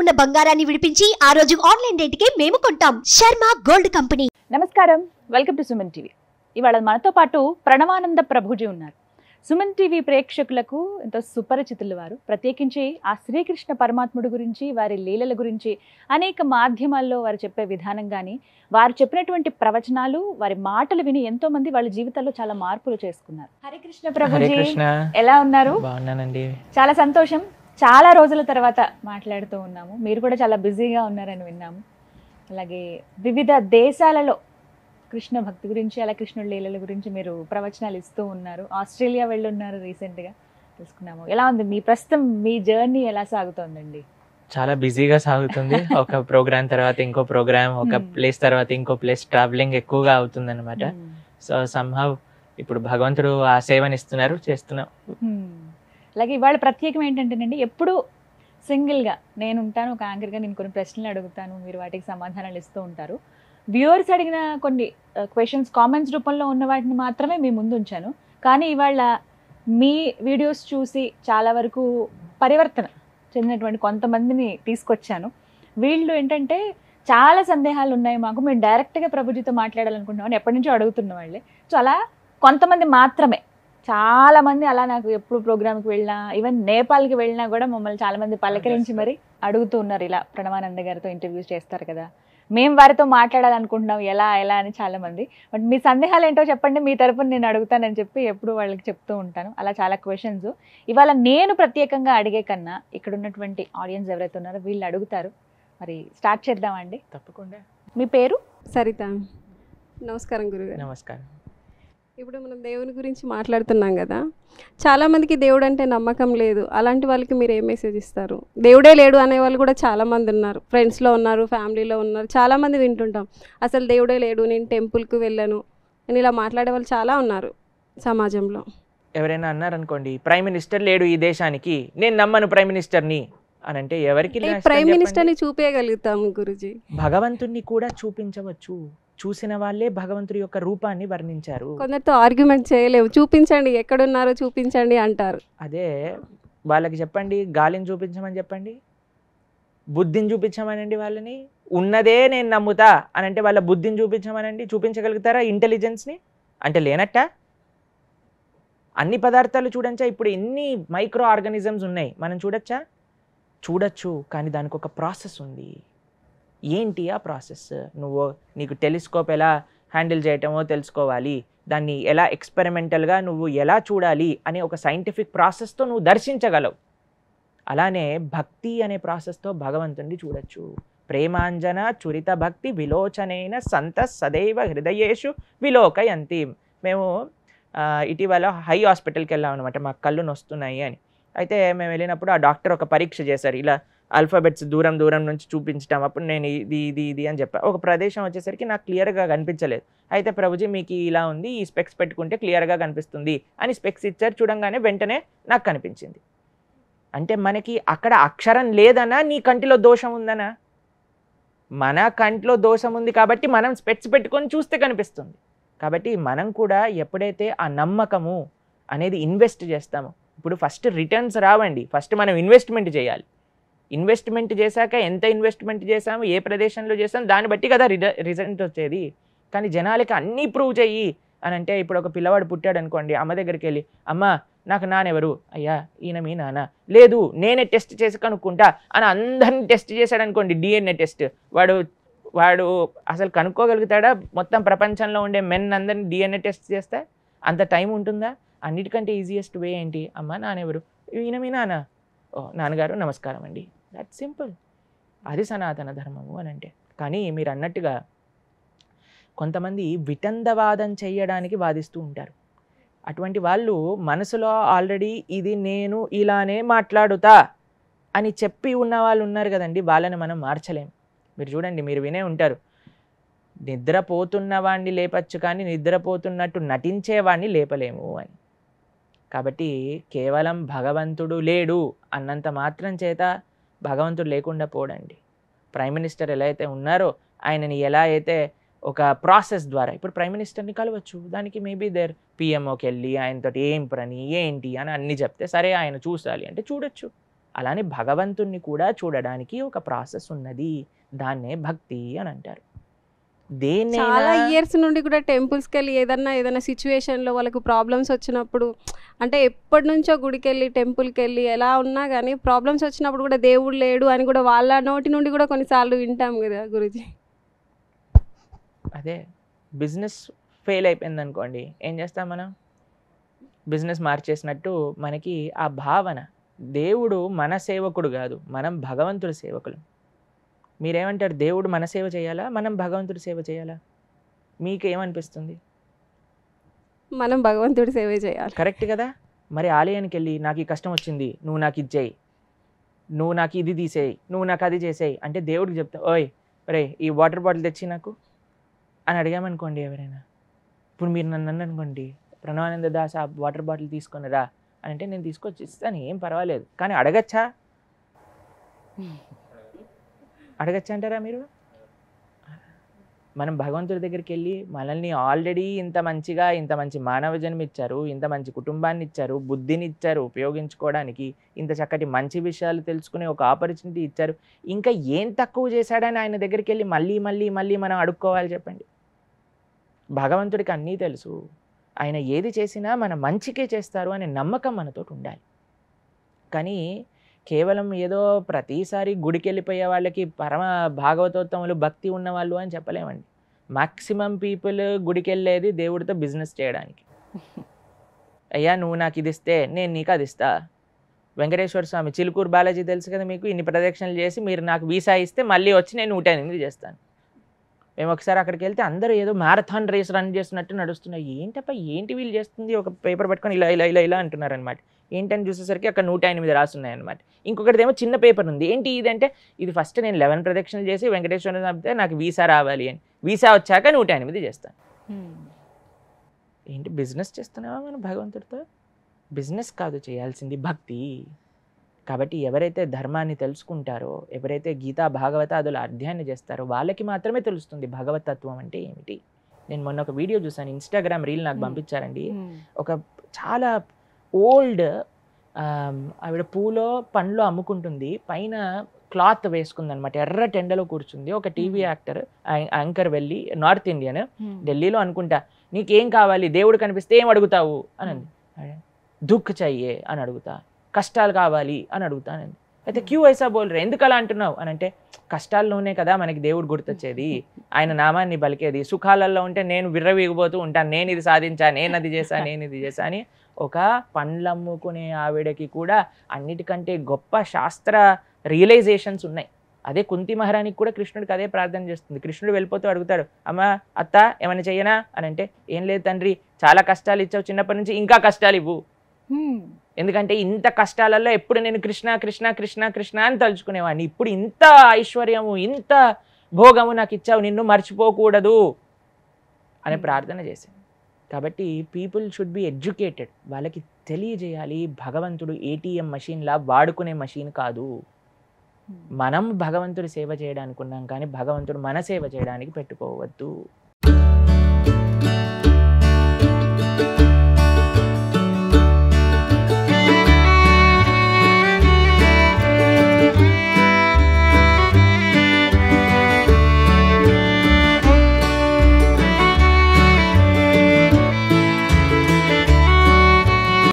ఉన్న బంగారాన్ని విడిపించి ఆ రోజు ఆన్లైన్ రేటుకే మేము కొంటాం. Sharma gold company. నమస్కారం, వెల్కమ్ టు సుమన్ టీవీ. ఇవాళ మనతో పాటు ప్రణవానంద ప్రభుజీ ఉన్నారు. సుమన్ టీవీ ప్రేక్షకులకు ఎంతో సుపరిచితులు వారు. ప్రత్యేకించి ఆ శ్రీకృష్ణ పరమాత్ముడి గురించి, వారి లీలల గురించి అనేక మాధ్యమాల్లో వారు చెప్పే విధానం కానీ, వారు చెప్పినటువంటి ప్రవచనాలు, వారి మాటలు విని ఎంతో మంది వాళ్ళ జీవితాల్లో చాలా మార్పులు చేసుకున్నారు. హరే కృష్ణ ప్రభుజీ, ఎలా ఉన్నారు? బాగున్నానండి. చాలా సంతోషం. చాలా రోజుల తర్వాత మాట్లాడుతూ ఉన్నాము. మీరు కూడా చాలా బిజీగా ఉన్నారని విన్నాము. అలాగే వివిధ దేశాలలో కృష్ణ భక్తి గురించి, అలా కృష్ణుడి లీలల గురించి మీరు ప్రవచనాలు ఇస్తూ ఉన్నారు. ఆస్ట్రేలియా వెళ్ళున్నారు రీసెంట్గా, తెలుసుకున్నాము. ఎలా ఉంది మీ ప్రస్తుతం మీ జర్నీ, ఎలా సాగుతోందండి? చాలా బిజీగా సాగుతుంది. ఒక ప్రోగ్రామ్ తర్వాత ఇంకో ప్రోగ్రామ్, ఒక ప్లేస్ తర్వాత ఇంకో ప్లేస్, ట్రావెలింగ్ ఎక్కువగా అవుతుంది అనమాట. సో సమ్హౌ ఇప్పుడు భగవంతుడు ఆ సేవని ఇస్తున్నారు, చేస్తున్నాం. అలాగే ఇవాళ ప్రత్యేకం ఏంటంటేనండి, ఎప్పుడు సింగిల్గా నేను ఉంటాను, ఒక యాంకర్గా నేను కొన్ని ప్రశ్నలు అడుగుతాను, మీరు వాటికి సమాధానాలు ఇస్తూ ఉంటారు. వ్యూవర్స్ అడిగిన కొన్ని క్వశ్చన్స్ కామెంట్స్ రూపంలో ఉన్న వాటిని మాత్రమే మీ ముందు ఉంచాను. కానీ ఇవాళ మీ వీడియోస్ చూసి చాలా వరకు పరివర్తన చెందినటువంటి కొంతమందిని తీసుకొచ్చాను. వీళ్ళు ఏంటంటే చాలా సందేహాలు ఉన్నాయి మాకు, మేము డైరెక్ట్గా ప్రభుజీతో మాట్లాడాలనుకుంటున్నామని ఎప్పటి నుంచో అడుగుతున్న వాళ్ళే. సో అలా కొంతమంది మాత్రమే, చాలామంది అలా నాకు ఎప్పుడు ప్రోగ్రామ్కి వెళ్ళినా, ఈవెన్ నేపాల్కి వెళ్ళినా కూడా మమ్మల్ని చాలామంది పలకరించి మరి అడుగుతూ ఉన్నారు, ఇలా ప్రణవానంద గారితో ఇంటర్వ్యూస్ చేస్తారు కదా, మేము వారితో మాట్లాడాలనుకుంటున్నాం, ఎలా ఎలా అని చాలామంది. బట్ మీ సందేహాలు ఏంటో చెప్పండి, మీ తరపున నేను అడుగుతానని చెప్పి ఎప్పుడు వాళ్ళకి చెప్తూ ఉంటాను. అలా చాలా క్వశ్చన్స్ ఇవాళ నేను ప్రత్యేకంగా అడిగే కన్నా ఇక్కడ ఉన్నటువంటి ఆడియన్స్ ఎవరైతే ఉన్నారో వీళ్ళు అడుగుతారు. మరి స్టార్ట్ చేద్దామండి. తప్పకుండా. మీ పేరు? సరిత. నమస్కారం గురుగారు. నమస్కారం. ఇప్పుడు మనం దేవుని గురించి మాట్లాడుతున్నాం కదా, చాలామందికి దేవుడు అంటే నమ్మకం లేదు. అలాంటి వాళ్ళకి మీరు ఏ మెసేజ్ ఇస్తారు? దేవుడే లేడు అనేవాళ్ళు కూడా చాలామంది ఉన్నారు, ఫ్రెండ్స్లో ఉన్నారు, ఫ్యామిలీలో ఉన్నారు, చాలామంది వింటుంటాం. అసలు దేవుడే లేడు, నేను టెంపుల్కి వెళ్ళను అని ఇలా మాట్లాడే వాళ్ళు చాలా ఉన్నారు సమాజంలో. ఎవరైనా అన్నారనుకోండి, ప్రైమ్ మినిస్టర్ లేడు ఈ దేశానికి, నేను నమ్మను ప్రైమ్ మినిస్టర్ని అని అంటే ఎవరికి ప్రైమ్ మినిస్టర్ని చూపించగలుగుతాము గురుజీ. భగవంతుణ్ణి కూడా చూపించవచ్చు. చూసిన వాళ్ళే భగవంతుడి యొక్క రూపాన్ని వర్ణించారు. కొందరితో ఆర్గ్యుమెంట్ చేయలేవు, చూపించండి ఎక్కడున్నారో చూపించండి అంటారు. అదే వాళ్ళకి చెప్పండి, గాలిని చూపించమని చెప్పండి, బుద్ధిని చూపించమనండి వాళ్ళని. ఉన్నదే నేను నమ్ముతా అని అంటే వాళ్ళ బుద్ధిని చూపించమనండి. చూపించగలుగుతారా ఇంటెలిజెన్స్ని? అంటే లేనట్ట. అన్ని పదార్థాలు చూడంచా, ఇప్పుడు ఎన్ని మైక్రో ఆర్గానిజమ్స్ ఉన్నాయి, మనం చూడొచ్చా? చూడొచ్చు, కానీ దానికి ఒక ప్రాసెస్ ఉంది. ఏంటి ఆ ప్రాసెస్? నీకు టెలిస్కోప్ ఎలా హ్యాండిల్ చేయటమో తెలుసుకోవాలి, దాన్ని ఎలా ఎక్స్పెరిమెంటల్గా నువ్వు ఎలా చూడాలి అనే ఒక సైంటిఫిక్ ప్రాసెస్తో నువ్వు దర్శించగలవు. అలానే భక్తి అనే ప్రాసెస్తో భగవంతుడిని చూడొచ్చు. ప్రేమాంజన చురిత భక్తి విలోచనైన సంత సదైవ హృదయేషు విలోకయంతి. మేము ఇటీవల హై హాస్పిటల్కి వెళ్ళాం అనమాట, మాకు కళ్ళు నొస్తున్నాయి అని. అయితే మేము వెళ్ళినప్పుడు ఆ డాక్టర్ ఒక పరీక్ష చేశారు, ఇలా ఆల్ఫాబెట్స్ దూరం దూరం నుంచి చూపించడం. అప్పుడు నేను ఇది అని చెప్పాను. ఒక ప్రదేశం వచ్చేసరికి నాకు క్లియర్గా కనిపించలేదు. అయితే ప్రభుజీ మీకు ఇలా ఉంది, ఈ స్పెక్స్ పెట్టుకుంటే క్లియర్గా కనిపిస్తుంది అని స్పెక్స్ ఇచ్చారు. చూడంగానే వెంటనే నాకు కనిపించింది. అంటే మనకి అక్కడ అక్షరం లేదనా, నీ కంటిలో దోషం ఉందనా? మన కంటిలో దోషం ఉంది కాబట్టి మనం స్పెక్స్ పెట్టుకొని చూస్తే కనిపిస్తుంది. కాబట్టి మనం కూడా ఎప్పుడైతే ఆ నమ్మకము అనేది ఇన్వెస్ట్ చేస్తామో, ఇప్పుడు ఫస్ట్ రిటర్న్స్ రావండి, ఫస్ట్ మనం ఇన్వెస్ట్మెంట్ చేయాలి. ఇన్వెస్ట్మెంట్ చేశాక ఎంత ఇన్వెస్ట్మెంట్ చేసాము, ఏ ప్రదేశంలో చేసాము, దాన్ని బట్టి కదా రిజల్ట్ వచ్చేది. కానీ జనాలకి అన్నీ ప్రూవ్ చెయ్యి అని అంటే, ఇప్పుడు ఒక పిల్లవాడు పుట్టాడు అనుకోండి, అమ్మ దగ్గరికి వెళ్ళి, అమ్మ నాకు నాన్నెవరు? అయ్యా ఈయన మీ నాన్న. లేదు నేనే టెస్ట్ చేసి కనుక్కుంటా అని అందరినీ టెస్ట్ చేశాడు అనుకోండి, డిఎన్ఏ టెస్ట్. వాడు అసలు కనుక్కోగలుగుతాడా? మొత్తం ప్రపంచంలో ఉండే మెన్ అందరినీ డిఎన్ఏ టెస్ట్ చేస్తే అంత టైం ఉంటుందా? అన్నిటికంటే ఈజియెస్ట్ వే ఏంటి? అమ్మ నాన్నెవరు? ఈయన మీ నాన్న. ఓ నాన్నగారు నమస్కారం అండి. That simple. అది సనాతన ధర్మము అని అంటే. కానీ మీరు అన్నట్టుగా కొంతమంది వితండవాదం చేయడానికి వాదిస్తూ ఉంటారు. అటువంటి వాళ్ళు మనసులో ఆల్రెడీ ఇది నేను ఇలానే మాట్లాడుతా అని చెప్పి ఉన్న వాళ్ళు ఉన్నారు కదండి, వాళ్ళని మనం మార్చలేం. మీరు చూడండి, మీరు వినే ఉంటారు, నిద్రపోతున్నవాడిని లేపచ్చు కానీ నిద్రపోతున్నట్టు నటించేవాడిని లేపలేము అని. కాబట్టి కేవలం భగవంతుడు లేడు అన్నంత మాత్రం చేత భగవంతుడు లేకుండా పోడండి. ప్రైమ్ మినిస్టర్ ఎలా అయితే ఉన్నారో ఆయనని ఎలా అయితే ఒక ప్రాసెస్ ద్వారా ఇప్పుడు ప్రైమ్ మినిస్టర్ని కలవచ్చు, దానికి మేబీ దేర్ పిఎంఓకి వెళ్ళి ఆయనతో ఏం పని ఏంటి అని అన్నీ చెప్తే సరే ఆయన చూసాలి అంటే చూడొచ్చు. అలానే భగవంతుణ్ణి కూడా చూడడానికి ఒక ప్రాసెస్ ఉన్నది, దాన్నే భక్తి అని అంటారు. చాలా దేన్నైనా ఇయర్స్ నుండి కూడా టెంపుల్స్కి వెళ్ళి ఏదైనా సిచ్యువేషన్లో వాళ్ళకు ప్రాబ్లమ్స్ వచ్చినప్పుడు, అంటే ఎప్పటి నుంచో గుడికి వెళ్ళి టెంపుల్కి వెళ్ళి ఎలా ఉన్నా కానీ ప్రాబ్లమ్స్ వచ్చినప్పుడు కూడా దేవుడు లేడు అని కూడా వాళ్ళ నోటి నుండి కూడా కొన్నిసార్లు వింటాం కదా గురూజీ. అదే బిజినెస్ ఫెయిల్ అయిపోయింది అనుకోండి, ఏం చేస్తాం మనం? బిజినెస్ మార్చేసినట్టు మనకి ఆ భావన, దేవుడు మన సేవకుడు కాదు, మనం భగవంతుడి సేవకులు. మీరేమంటారు? దేవుడు మన సేవ చేయాలా, మనం భగవంతుడి సేవ చేయాలా? మీకు ఏమనిపిస్తుంది? మనం భగవంతుడి సేవ చేయాలి. కరెక్ట్ కదా? మరి ఆలయానికి వెళ్ళి నాకు ఈ కష్టం వచ్చింది, నువ్వు నాకు ఇది చేయి, నువ్వు నాకు ఇది తీసేయి, నువ్వు నాకు అది చేసేయి అంటే దేవుడికి చెప్తా, ఓయ్ రే ఈ వాటర్ బాటిల్ తెచ్చి నాకు అని అడిగామనుకోండి ఎవరైనా. ఇప్పుడు మీరు నన్ను అనుకోండి, ప్రణవానంద దాస్ ఆ వాటర్ బాటిల్ తీసుకొనిరా అని అంటే నేను తీసుకొచ్చి ఇస్తాను, ఏం పర్వాలేదు. కానీ అడగచ్చా? అడగచ్చా అంటారా మీరు? మనం భగవంతుడి దగ్గరికి వెళ్ళి మనల్ని ఆల్రెడీ ఇంత మంచిగా, ఇంత మంచి మానవ జన్మ ఇచ్చారు, ఇంత మంచి కుటుంబాన్ని ఇచ్చారు, బుద్ధిని ఇచ్చారు ఉపయోగించుకోవడానికి, ఇంత చక్కటి మంచి విషయాలు తెలుసుకునే ఒక ఆపర్చునిటీ ఇచ్చారు, ఇంకా ఏం తక్కువ చేశాడని ఆయన దగ్గరికి వెళ్ళి మళ్ళీ మళ్ళీ మళ్ళీ మనం అడుక్కోవాలి చెప్పండి? భగవంతుడికి అన్నీ తెలుసు, ఆయన ఏది చేసినా మన మంచికే చేస్తారు అనే నమ్మకం మనతోటి ఉండాలి. కానీ కేవలం ఏదో ప్రతిసారి గుడికి వెళ్ళిపోయే వాళ్ళకి పరమ భాగవతోత్తములు భక్తి ఉన్నవాళ్ళు అని చెప్పలేమండి. మ్యాక్సిమం పీపుల్ గుడికి వెళ్ళేది దేవుడితో బిజినెస్ చేయడానికి. అయ్యా నువ్వు నాకు ఇది ఇస్తే నేను నీకు అది ఇస్తా. వెంకటేశ్వర స్వామి, చిలుకూరు బాలాజీ తెలుసు కదా మీకు, ఇన్ని ప్రదక్షిణలు చేసి మీరు నాకు వీసా ఇస్తే మళ్ళీ వచ్చి నేను 108 చేస్తాను. మేము ఒకసారి అక్కడికి వెళ్తే అందరూ ఏదో మ్యారథాన్ రేస్ రన్ చేస్తున్నట్టు నడుస్తున్నాయి. ఏంటప్ప ఏంటి వీళ్ళు చేస్తుంది, ఒక పేపర్ పట్టుకొని ఇలా ఇలా ఇలా ఇలా అంటున్నారు అనమాట. ఏంటని చూసేసరికి అక్కడ 108 రాస్తున్నాయి అనమాట. ఇంకొకటిదేమో చిన్న పేపర్ ఉంది, ఏంటి ఇదంటే ఇది ఫస్ట్ నేను 11 ప్రదక్షిణలు చేసి వెంకటేశ్వర చంపితే నాకు వీసా రావాలి అని, వీసా వచ్చాక 108 చేస్తాను. ఏంటి బిజినెస్ చేస్తున్నావా మనం భగవంతుడితో? బిజినెస్ కాదు చేయాల్సింది, భక్తి. కాబట్టి ఎవరైతే ధర్మాన్ని తెలుసుకుంటారో, ఎవరైతే గీతా భాగవతాదుల అధ్యయనం చేస్తారో వాళ్ళకి మాత్రమే తెలుస్తుంది భగవతత్వం అంటే ఏమిటి. నేను మొన్న ఒక వీడియో చూసాను, ఇన్స్టాగ్రామ్ రీల్ నాకు పంపించారండి. ఒక చాలా ఓల్డ్ ఆవిడ పూలో పండ్లో అమ్ముకుంటుంది, పైన క్లాత్ వేసుకుంది అనమాట, ఎర్ర టెండలో కూర్చుంది. ఒక టీవీ యాంకర్ వెళ్ళి, నార్త్ ఇండియన్, ఢిల్లీలో అనుకుంటా, నీకేం కావాలి, దేవుడు కనిపిస్తే ఏం అడుగుతావు అని అంది. దుఃఖ్ చెయ్యే అని అడుగుతా, కష్టాలు కావాలి అని అడుగుతానండి. అయితే క్యూ ఐసా బోల్రే, ఎందుకు అలా అంటున్నావు అని అంటే, కష్టాల్లోనే కదా మనకి దేవుడు గుర్తొచ్చేది, ఆయన నామాన్ని పలికేది. సుఖాలలో ఉంటే నేను విర్రవీగిపోతూ ఉంటాను, నేను ఇది సాధించా, నేను అది చేశా, నేను ఇది చేశా అని. ఒక పండ్లమ్ముకునే ఆవిడకి కూడా అన్నిటికంటే గొప్ప శాస్త్ర రియలైజేషన్స్ ఉన్నాయి. అదే కుంతి మహారాణికి కూడా కృష్ణుడికి అదే ప్రార్థన చేస్తుంది. కృష్ణుడు వెళ్ళిపోతూ అడుగుతాడు, అమ్మ అత్త ఏమైనా చెయ్యనా అని అంటే, ఏం లేదు తండ్రి, చాలా కష్టాలు ఇచ్చావు చిన్నప్పటి నుంచి, ఇంకా కష్టాలు ఇవ్వు. ఎందుకంటే ఇంత కష్టాలలో ఎప్పుడు నేను కృష్ణ కృష్ణ కృష్ణ కృష్ణ అని తలుచుకునేవాడిని, ఇప్పుడు ఇంత ఐశ్వర్యము, ఇంత భోగము నాకు ఇచ్చావు, నిన్ను మర్చిపోకూడదు అని ప్రార్థన చేశాను. కాబట్టి పీపుల్ షుడ్ బి ఎడ్యుకేటెడ్, వాళ్ళకి తెలియజేయాలి భగవంతుడు ఏటీఎం మెషిన్లా వాడుకునే మెషిన్ కాదు. మనం భగవంతుడి సేవ చేయడానికి ఉన్నాం, కానీ భగవంతుడు మన సేవ చేయడానికి పెట్టుకోవద్దు.